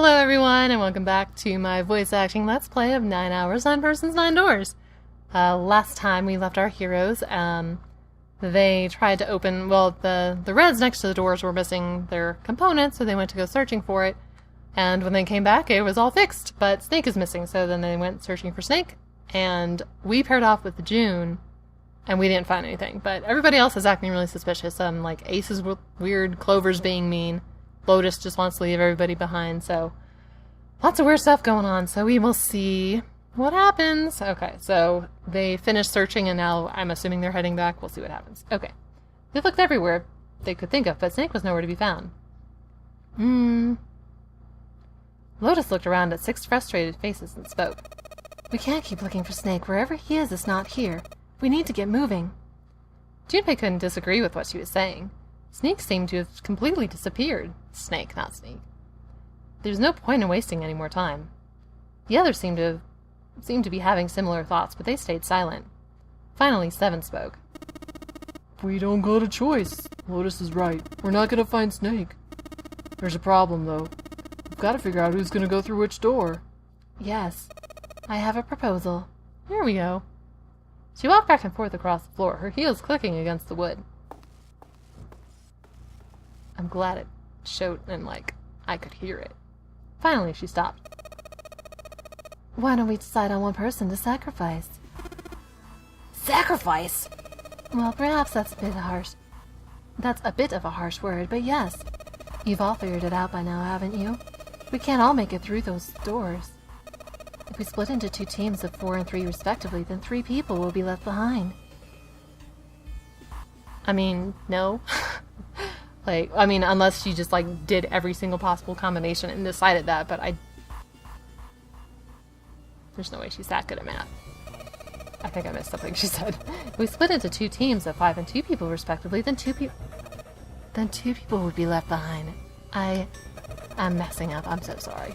Hello everyone, and welcome back to my voice acting Let's Play of 9 Hours, 9 Persons, 9 Doors. Last time we left our heroes, they tried to open, well, the reds next to the doors were missing their components, so they went to go searching for it. And when they came back, it was all fixed, but Snake is missing, so then they went searching for Snake. And we paired off with June, and we didn't find anything. But everybody else is acting really suspicious. Like, Ace is weird, Clover's being mean. Lotus just wants to leave everybody behind, so lots of weird stuff going on, so we will see what happens. Okay, so they finished searching, and now I'm assuming they're heading back. We'll see what happens. Okay. They looked everywhere they could think of, but Snake was nowhere to be found. Lotus looked around at 6 frustrated faces and spoke. We can't keep looking for Snake. Wherever he is, it's not here. We need to get moving. Junpei couldn't disagree with what she was saying. Snake seemed to have completely disappeared. Snake, not Snake. There's no point in wasting any more time. The others seemed to be having similar thoughts, but they stayed silent. Finally, Seven spoke. We don't got a choice. Lotus is right. We're not gonna find Snake. There's a problem, though. We've got to figure out who's gonna go through which door. Yes. I have a proposal. Here we go. She walked back and forth across the floor, her heels clicking against the wood. I'm glad it showed, and I could hear it. Finally, she stopped. Why don't we decide on one person to sacrifice? Sacrifice? Well, perhaps that's a bit harsh. That's a bit of a harsh word, but yes. You've all figured it out by now, haven't you? We can't all make it through those doors. If we split into 2 teams of 4 and 3 respectively, then 3 people will be left behind. I mean, no. Unless she just, did every single possible combination and decided that, but there's no way she's that good at math. I think I missed something she said. If we split into 2 teams of 5 and 2 people, respectively, then 2 people would be left behind. I'm messing up. I'm so sorry.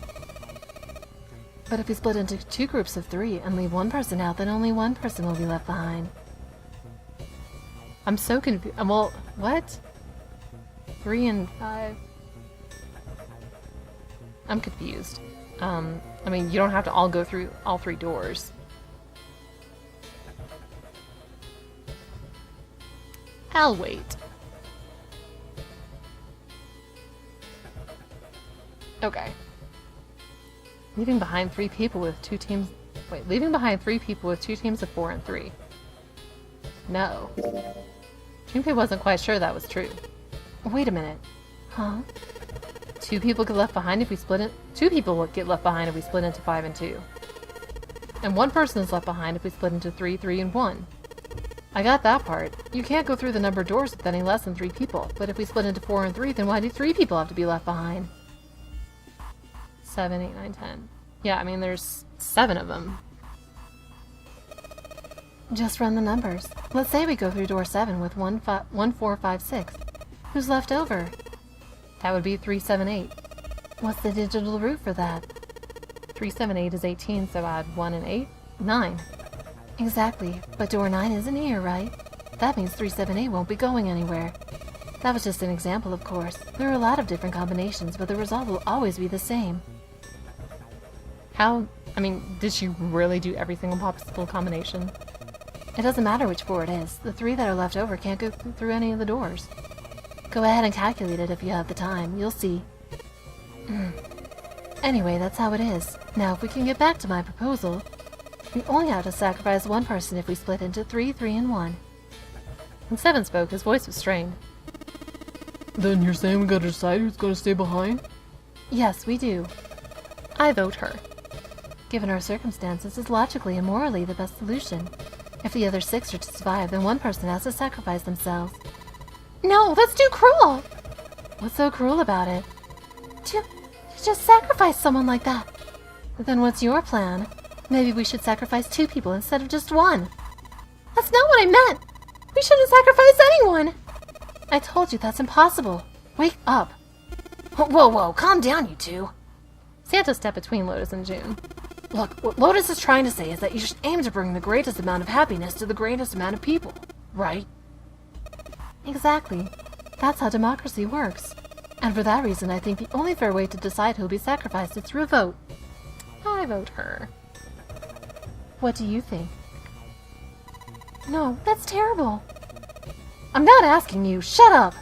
But if we split into 2 groups of 3 and leave one person out, then only one person will be left behind. I'm so confused. Well, what? 3 and 5. I'm confused. You don't have to all go through all 3 doors. I'll wait. Okay. Leaving behind 3 people with 2 teams... Wait, leaving behind 3 people with 2 teams of 4 and 3. No. Junpei wasn't quite sure that was true. Wait a minute. Huh? 2 people get left behind if we split it. 2 people will get left behind if we split into 5 and 2. And 1 person is left behind if we split into 3, 3, and 1. I got that part. You can't go through the numbered doors with any less than 3 people. But if we split into 4 and 3, then why do 3 people have to be left behind? 7, 8, 9, 10. Yeah, there's 7 of them. Just run the numbers. Let's say we go through door 7 with 1, 4, 5, 6. Who's left over? That would be 3, 7, 8. What's the digital root for that? 3, 7, 8 is 18, so add 1 and 8? 9. Exactly, but door 9 isn't here, right? That means 3, 7, 8 won't be going anywhere. That was just an example, of course. There are a lot of different combinations, but the result will always be the same. How? Did she really do every single possible combination? It doesn't matter which 4 it is. The 3 that are left over can't go through any of the doors. Go ahead and calculate it if you have the time. You'll see. Anyway, that's how it is. Now, if we can get back to my proposal, we only have to sacrifice 1 person if we split into 3, 3, and 1. When Seven spoke, his voice was strained. Then you're saying we gotta decide who's gonna stay behind? Yes, we do. I vote her. Given our circumstances, it's logically and morally the best solution. If the other 6 are to survive, then 1 person has to sacrifice themselves. No, that's too cruel! What's so cruel about it? To just sacrifice someone like that. Then what's your plan? Maybe we should sacrifice 2 people instead of just 1. That's not what I meant! We shouldn't sacrifice anyone! I told you that's impossible. Wake up. Whoa, calm down, you 2. Santa stepped between Lotus and June. Look, what Lotus is trying to say is that you should aim to bring the greatest amount of happiness to the greatest amount of people, right? Exactly. That's how democracy works. And for that reason, I think the only fair way to decide who'll be sacrificed is through a vote. I vote her. What do you think? No, that's terrible. I'm not asking you. Shut up.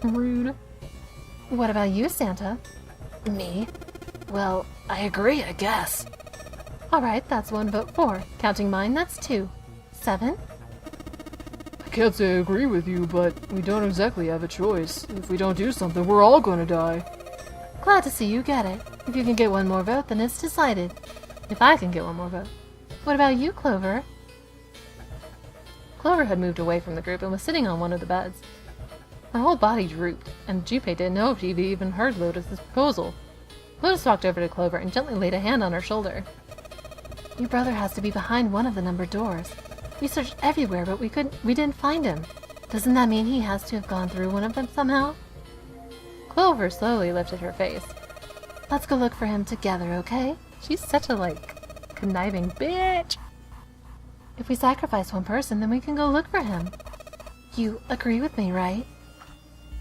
Rude. What about you, Santa? Me? Well, I agree, I guess. Alright, that's 1 vote for. Counting mine, that's 2. 7? I can't say I agree with you, but we don't exactly have a choice. If we don't do something, we're all gonna die. Glad to see you get it. If you can get 1 more vote, then it's decided. If I can get 1 more vote. What about you, Clover? Clover had moved away from the group and was sitting on one of the beds. Her whole body drooped, and Junpei didn't know if she'd even heard Lotus's proposal. Lotus walked over to Clover and gently laid a hand on her shoulder. Your brother has to be behind one of the numbered doors. We searched everywhere, but we didn't find him. Doesn't that mean he has to have gone through one of them somehow? Clover slowly lifted her face. Let's go look for him together, okay? She's such a, conniving bitch. If we sacrifice one person, then we can go look for him. You agree with me, right?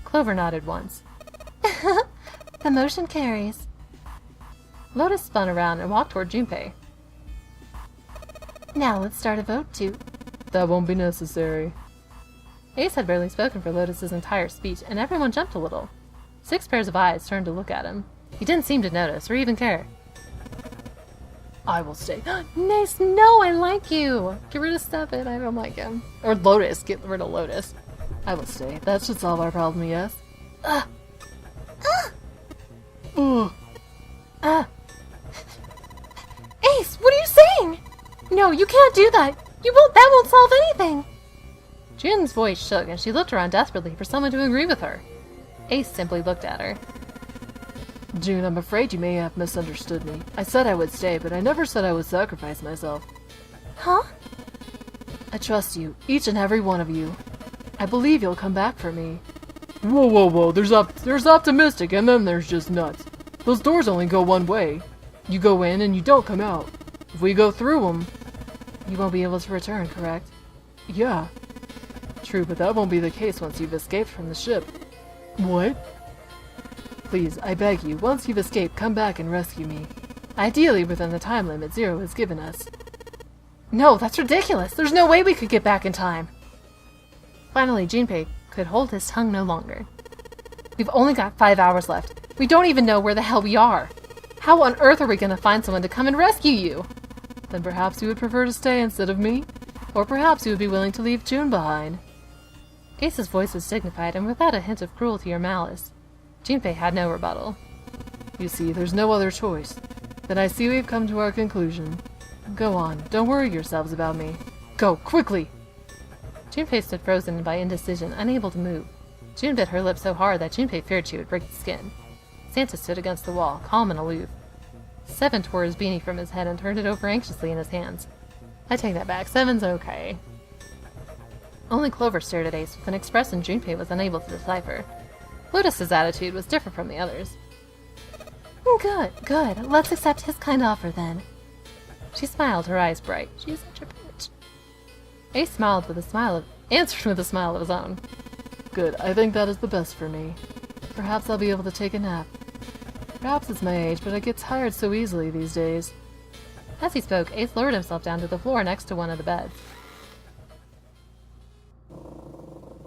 Clover nodded once. The motion carries. Lotus spun around and walked toward Junpei. Now let's start a vote to... That won't be necessary. Ace had barely spoken for Lotus's entire speech, and everyone jumped a little. 6 pairs of eyes turned to look at him. He didn't seem to notice or even care. I will stay. Nice, no, I like you! Get rid of 7, I don't like him. Or Lotus, get rid of Lotus. I will stay. That should solve our problem, yes? Ace, what are you saying? No, you can't do that. That won't solve anything. Jun's voice shook and she looked around desperately for someone to agree with her. Ace simply looked at her. June, I'm afraid you may have misunderstood me. I said I would stay, but I never said I would sacrifice myself. Huh? I trust you, each and every one of you. I believe you'll come back for me. Whoa. There's optimistic and then there's just nuts. Those doors only go one way. You go in and you don't come out. If we go through them, You won't be able to return, correct? yeah. True, but that won't be the case once you've escaped from the ship. What? Please, I beg you, once you've escaped, come back and rescue me. Ideally within the time limit Zero has given us. No, that's ridiculous. There's no way we could get back in time. Finally, Junpei could hold his tongue no longer. We've only got 5 hours left. We don't even know where the hell we are. How on earth are we going to find someone to come and rescue you? Then perhaps you would prefer to stay instead of me? Or perhaps you would be willing to leave June behind. Ace's voice was dignified and without a hint of cruelty or malice. Junpei had no rebuttal. You see, there's no other choice. Then I see we've come to our conclusion. Go on, don't worry yourselves about me. Go, quickly! Junpei stood frozen by indecision, unable to move. June bit her lip so hard that Junpei feared she would break the skin. Santa stood against the wall, calm and aloof. 7 tore his beanie from his head and turned it over anxiously in his hands. I take that back. 7's okay. Only Clover stared at Ace with an expression Junpei was unable to decipher. Lotus's attitude was different from the others. Good. Let's accept his kind offer then. She smiled, her eyes bright. She's such a bitch. Ace smiled with a smile of... answered with a smile of his own. Good, I think that is the best for me. Perhaps I'll be able to take a nap. Perhaps it's my age, but I get tired so easily these days. As he spoke, Ace lowered himself down to the floor next to one of the beds.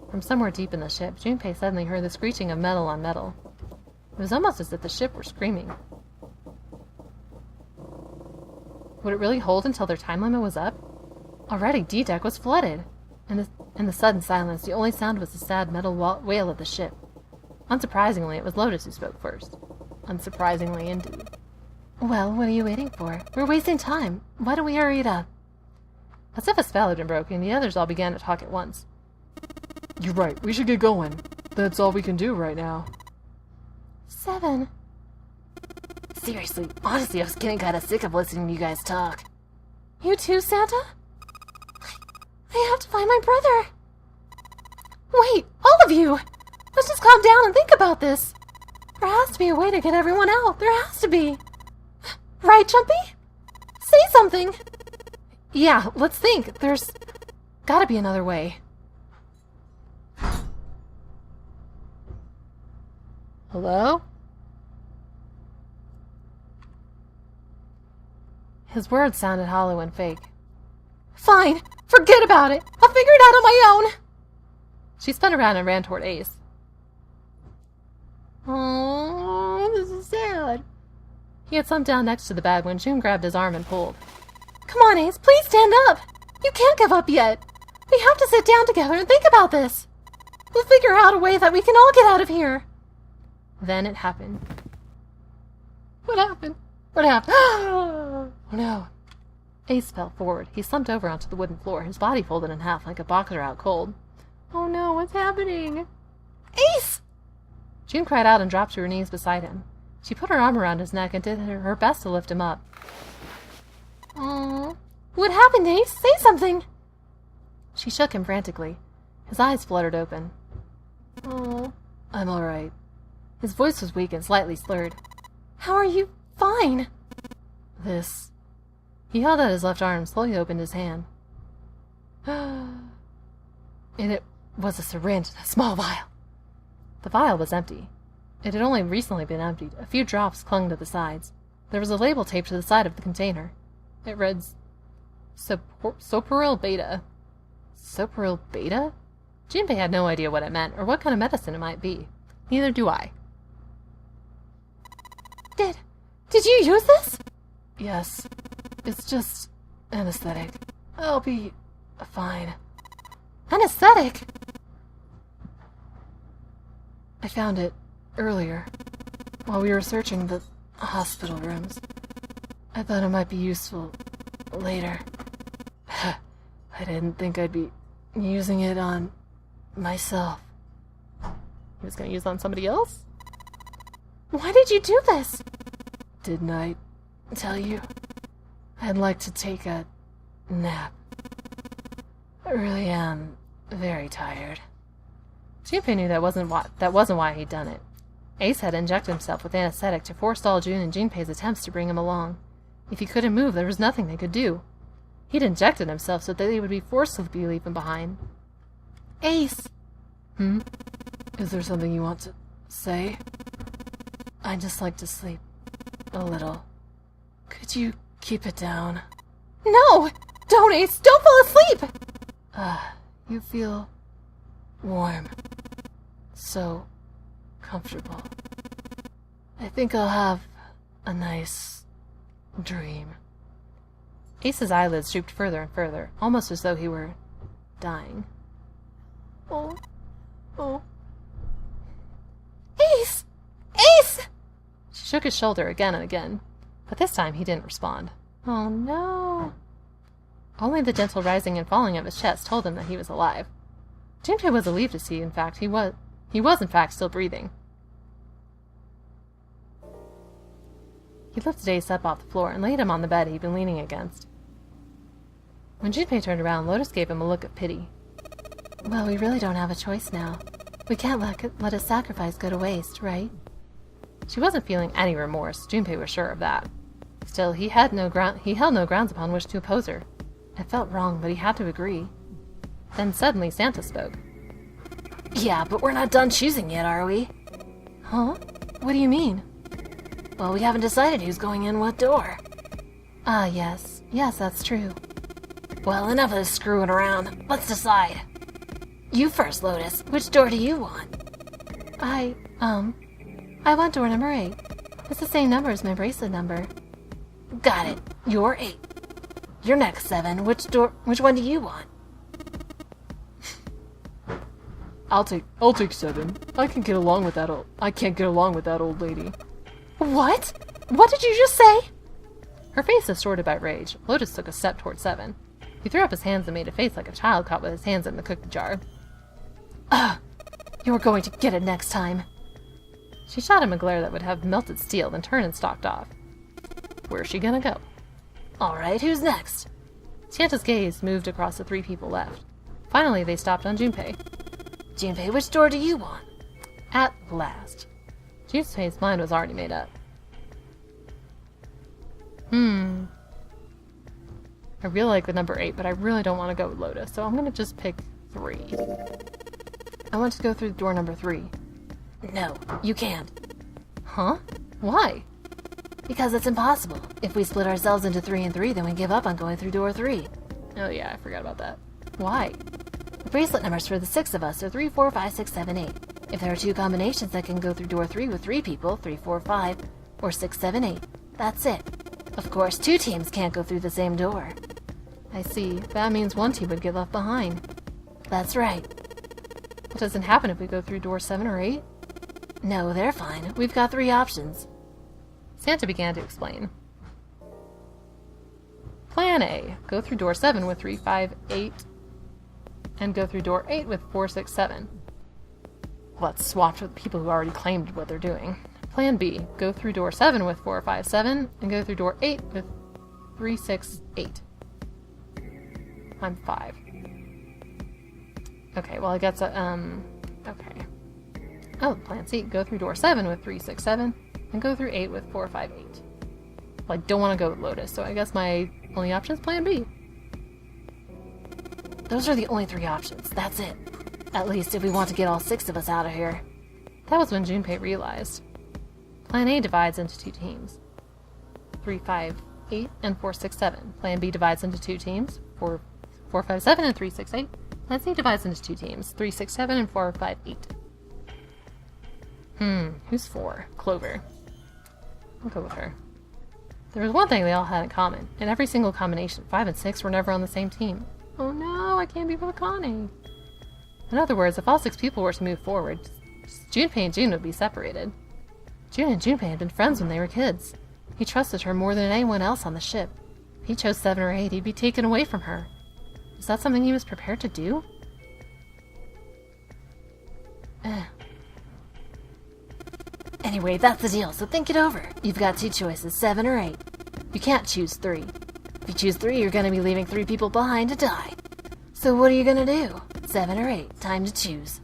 From somewhere deep in the ship, Junpei suddenly heard the screeching of metal on metal. It was almost as if the ship were screaming. Would it really hold until their time limit was up? Already, D-Deck was flooded. In the sudden silence, the only sound was the sad metal wail of the ship. Unsurprisingly, it was Lotus who spoke first. Unsurprisingly, indeed. Well, what are you waiting for? We're wasting time. Why don't we hurry it up? As if a spell had been broken, the others all began to talk at once. You're right, we should get going. That's all we can do right now. 7. Seriously, honestly, I was getting kind of sick of listening to you guys talk. You too, Santa? I have to find my brother. Wait, all of you! Let's just calm down and think about this. There has to be a way to get everyone out. There has to be. Right, Jumpy? Say something. Yeah, let's think. There's gotta be another way. Hello? His words sounded hollow and fake. Fine! Forget about it! I'll figure it out on my own! She spun around and ran toward Ace. Oh, this is sad. He had slumped down next to the bed when June grabbed his arm and pulled. Come on, Ace, please stand up! You can't give up yet! We have to sit down together and think about this! We'll figure out a way that we can all get out of here! Then it happened. What happened? What happened? Oh no. Ace fell forward. He slumped over onto the wooden floor, his body folded in half like a boxer out cold. Oh no, what's happening? Ace! June cried out and dropped to her knees beside him. She put her arm around his neck and did her best to lift him up. Aww. What happened, Ace? Say something! She shook him frantically. His eyes fluttered open. Oh, I'm alright. His voice was weak and slightly slurred. How are you? Fine. This. He held out his left arm and slowly opened his hand. And it was a syringe, a small vial. The vial was empty. It had only recently been emptied. A few drops clung to the sides. There was a label taped to the side of the container. It read, Soporil Beta. Soporil Beta? Junpei had no idea what it meant or what kind of medicine it might be. Neither do I. Did you use this? Yes. It's just anesthetic. I'll be fine. Anesthetic? I found it earlier while we were searching the hospital rooms. I thought it might be useful later. I didn't think I'd be using it on myself. He was going to use it on somebody else? Why did you do this? Didn't I tell you? I'd like to take a nap. I really am very tired. Junpei knew that wasn't why he'd done it. Ace had injected himself with anesthetic to forestall June and Junpei's attempts to bring him along. If he couldn't move, there was nothing they could do. He'd injected himself so that they would be forced to leave him behind. Ace! Is there something you want to say? I'd just like to sleep a little. Could you keep it down? No! Don't, Ace! Don't fall asleep! You feel warm. So comfortable. I think I'll have a nice dream. Ace's eyelids drooped further and further, almost as though he were dying. Oh. Ace! Ace! She shook his shoulder again and again, but this time he didn't respond. Oh no. Only the gentle rising and falling of his chest told him that he was alive. Junpei was relieved to see, in fact, he was in fact still breathing. He lifted Ace up off the floor and laid him on the bed he'd been leaning against. When Junpei turned around, Lotus gave him a look of pity. Well, we really don't have a choice now. We can't let his sacrifice go to waste, right? She wasn't feeling any remorse. Junpei was sure of that. Still, he held no grounds upon which to oppose her. It felt wrong, but he had to agree. Then suddenly Santa spoke. Yeah, but we're not done choosing yet, are we? Huh? What do you mean? Well, we haven't decided who's going in what door. Ah, yes. Yes, that's true. Well, enough of this screwing around. Let's decide. You first, Lotus. Which door do you want? I want door number 8. It's the same number as my bracelet number. Got it. You're 8. You're next, 7. Which one do you want? I'll take 7. I can't get along with that old lady. What? What did you just say? Her face distorted by rage. Lotus took a step toward 7. He threw up his hands and made a face like a child caught with his hands in the cookie jar. You're going to get it next time. She shot him a glare that would have melted steel, then turned and stalked off. Where's she gonna go? All right, who's next? Santa's gaze moved across the 3 people left. Finally, they stopped on Junpei. Junpei, which door do you want? At last. Junpei's mind was already made up. I really like the number 8, but I really don't want to go with Lotus, so I'm gonna just pick 3. I want to go through door number 3. No, you can't. Huh? Why? Because it's impossible. If we split ourselves into 3 and 3, then we give up on going through door 3. Oh yeah, I forgot about that. Why? The bracelet numbers for the 6 of us are 3, 4, 5, 6, 7, 8. If there are 2 combinations that can go through door 3 with 3 people, 3, 4, 5, or 6, 7, 8, that's it. Of course, 2 teams can't go through the same door. I see. That means one team would get left behind. That's right. What doesn't happen if we go through door 7 or 8? No, they're fine. We've got 3 options. Santa began to explain. Plan A. Go through door 7 with 3, 5, 8, and go through door 8 with 4, 6, 7. Let's swap with people who already claimed what they're doing. Plan B. Go through door 7 with 4, 5, 7, and go through door 8 with 3, 6, 8. I'm 5. Okay, well I guess, okay. Oh, plan C. Go through door 7 with 3, 6, 7, and go through 8 with 4, 5, 8. Well, I don't want to go with Lotus, so I guess my only option is plan B. Those are the only 3 options. That's it. At least if we want to get all 6 of us out of here. That was when Junpei realized. Plan A divides into 2 teams. 3, 5, 8, and 4, 6, 7. Plan B divides into 2 teams. 4, 5, 7, and 3, 6, 8. Plan C divides into 2 teams. 3, 6, 7, and 4, 5, 8. Who's 4? Clover. I'll go with her. There was one thing they all had in common. In every single combination, 5 and 6 were never on the same team. Oh no, I can't be with Akane. In other words, if all 6 people were to move forward, Junpei and June would be separated. June and Junpei had been friends when they were kids. He trusted her more than anyone else on the ship. If he chose 7 or 8, he'd be taken away from her. Is that something he was prepared to do? Anyway, that's the deal, so think it over. You've got 2 choices, 7 or 8. You can't choose 3. If you choose 3, you're gonna be leaving 3 people behind to die. So what are you gonna do? 7 or 8, time to choose.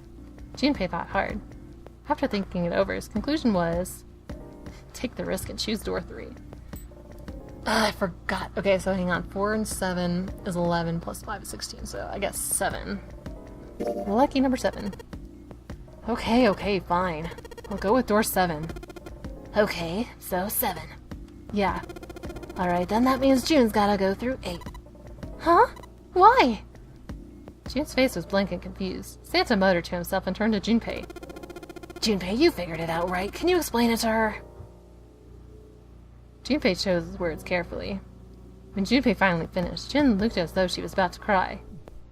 Junpei thought hard. After thinking it over, his conclusion was, take the risk and choose door 3. I forgot. Okay, so hang on. 4 and 7 is 11 plus 5 is 16, so I guess 7. Lucky number 7. Okay, fine. I'll go with door 7. Okay, so 7. Yeah. Alright, then that means June's gotta go through 8. Huh? Why? June's face was blank and confused. Santa muttered to himself and turned to Junpei. Junpei, you figured it out, right? Can you explain it to her? Junpei chose his words carefully. When Junpei finally finished, Jin looked as though she was about to cry.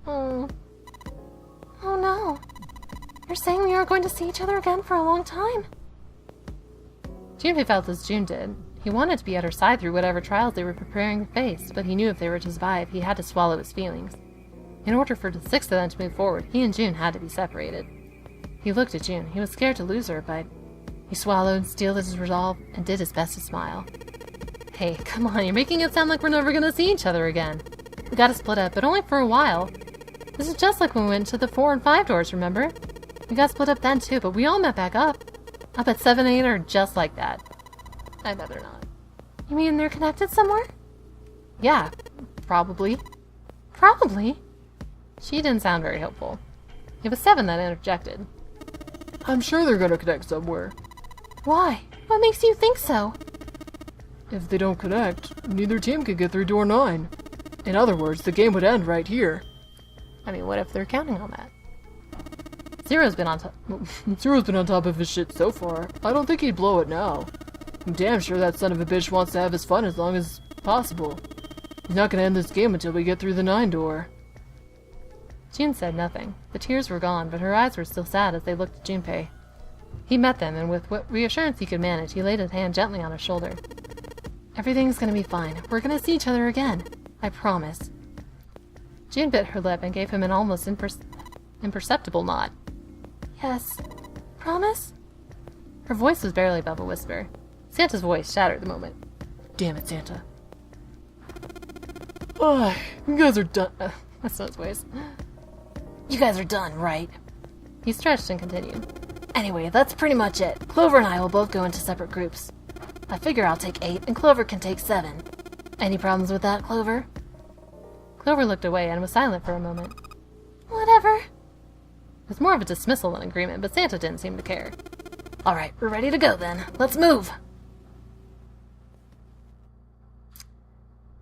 Oh no. You're saying we aren't going to see each other again for a long time? Junpei felt as June did. He wanted to be at her side through whatever trials they were preparing to face, but he knew if they were to survive, he had to swallow his feelings. In order for the 6 of them to move forward, he and June had to be separated. He looked at June. He was scared to lose her, but he swallowed, steeled his resolve, and did his best to smile. Hey, come on, you're making it sound like we're never gonna see each other again. We gotta split up, but only for a while. This is just like when we went to the 4 and 5 doors, remember? We got split up then too, but we all met back up. I bet 7 and 8 are just like that. I bet they're not. You mean they're connected somewhere? Yeah, probably. Probably. She didn't sound very hopeful. It was 7 that interjected. I'm sure they're gonna connect somewhere. Why? What makes you think so? If they don't connect, neither team could get through door 9. In other words, the game would end right here. I mean, what if they're counting on that? Zero's been on top. Zero's been on top of his shit so far. I don't think he'd blow it now. I'm damn sure that son of a bitch wants to have his fun as long as possible. He's not gonna end this game until we get through the 9 door. June said nothing. The tears were gone, but her eyes were still sad as they looked at Junpei. He met them, and with what reassurance he could manage, he laid his hand gently on her shoulder. Everything's gonna be fine. We're gonna see each other again. I promise. June bit her lip and gave him an almost imperceptible nod. Yes. Promise? Her voice was barely above a whisper. Santa's voice shattered the moment. Damn it, Santa. Ugh, you guys are done. That's not his voice. You guys are done, right? He stretched and continued. Anyway, that's pretty much it. Clover and I will both go into separate groups. I figure I'll take 8, and Clover can take 7. Any problems with that, Clover? Clover looked away and was silent for a moment. Whatever. It was more of a dismissal than agreement, but Santa didn't seem to care. Alright, we're ready to go then. Let's move!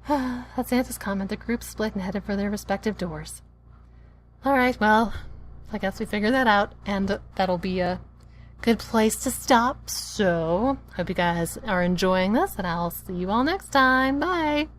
At Santa's comment, the group split and headed for their respective doors. Alright, well, I guess we figured that out, and that'll be a good place to stop. So, hope you guys are enjoying this, and I'll see you all next time. Bye!